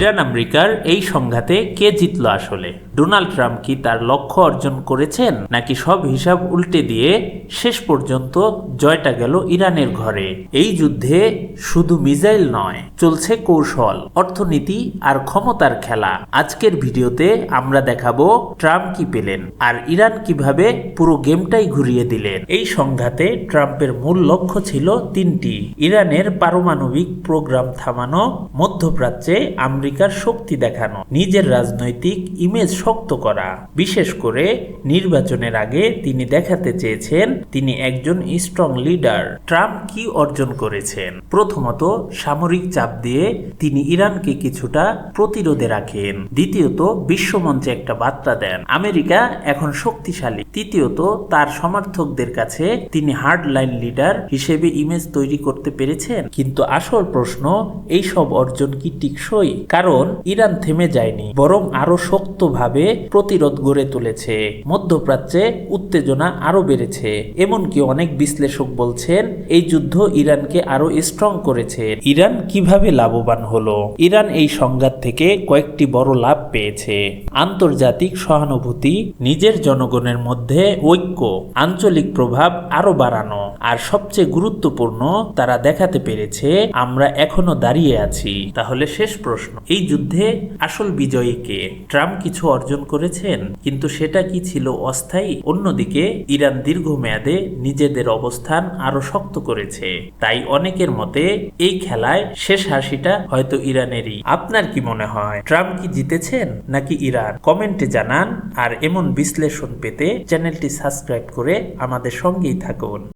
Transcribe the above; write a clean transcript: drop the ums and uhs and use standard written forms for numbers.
Iran আমেরিকার এই সংঘাতে কে জিতল আসলে? ডোনাল্ড ট্রাম্প কি তার লক্ষ্য অর্জন করেছেন, নাকি সব হিসাব উল্টে দিয়ে শেষ পর্যন্ত জয়টা গেল ইরানের ঘরে? এই যুদ্ধে শুধু মিসাইল নয়, চলছে কৌশল, অর্থনীতি আর ক্ষমতার খেলা। আজকের ভিডিওতে আমরা দেখাবো ট্রাম্প কি পেলেন আর ইরান কিভাবে পুরো গেমটাই ঘুরিয়ে দিলেন। এই সংঘাতে ট্রাম্পের মূল লক্ষ্য ছিল তিনটি: ইরানের পারমাণবিক প্রোগ্রাম থামানো, মধ্যপ্রাচ্যে আমেরিকার শক্তি দেখানো, নিজের রাজনৈতিক ইমেজ শক্ত করা। বিশেষ করে নির্বাচনের আগে তিনি দেখাতে চেয়েছেন তিনি একজন স্ট্রং লিডার। ট্রাম্প কি অর্জন করেছেন? প্রথমত, সামরিক চাপ দিয়ে তিনি ইরানকে কিছুটা প্রতিরোধে রাখেন। দ্বিতীয়ত, বিশ্বমঞ্চে একটা বার্তা দেন আমেরিকা এখন শক্তিশালী। তৃতীয়ত, তার সমর্থকদের কাছে তিনি হার্ড লাইন লিডার হিসেবে ইমেজ তৈরি করতে পেরেছেন। কিন্তু আসল প্রশ্ন, এই সব অর্জন কি টিকসই? কারণ ইরান থেমে যায়নি, বরং আরো শক্তভাবে প্রতিরোধ গড়ে তুলেছে। মধ্যপ্রাচ্যে উত্তেজনা আরো বেড়েছে। এমনকি অনেক বিশ্লেষক বলছেন এই যুদ্ধ ইরানকে আরো স্ট্রং করেছে। ইরান কিভাবে লাভবান হলো? ইরান এই সংঘাত থেকে কয়েকটি বড় লাভ পেয়েছে: আন্তর্জাতিক সহানুভূতি, নিজের জনগণের মধ্যে ঐক্য, আঞ্চলিক প্রভাব আরো বাড়ানো, আর সবচেয়ে গুরুত্বপূর্ণ, তারা দেখাতে পেরেছে আমরা এখনো দাঁড়িয়ে আছি। তাহলে শেষ প্রশ্ন, এই যুদ্ধে আসল বিজয়ী কে? ট্রাম্প কিছু অর্জন করেছেন, কিন্তু সেটা কি ছিল অস্থায়ী? অন্যদিকে ইরান দীর্ঘমেয়াদে নিজেদের অবস্থান আরো শক্ত করেছে। তাই অনেকের মতে এই খেলায় শেষ হাসিটা হয়তো ইরানেরই। আপনার কি মনে হয়, ট্রাম্প কি জিতেছেন নাকি ইরান? কমেন্টে জানান। আর এমন বিশ্লেষণ পেতে চ্যানেলটি সাবস্ক্রাইব করে আমাদের সঙ্গেই থাকুন।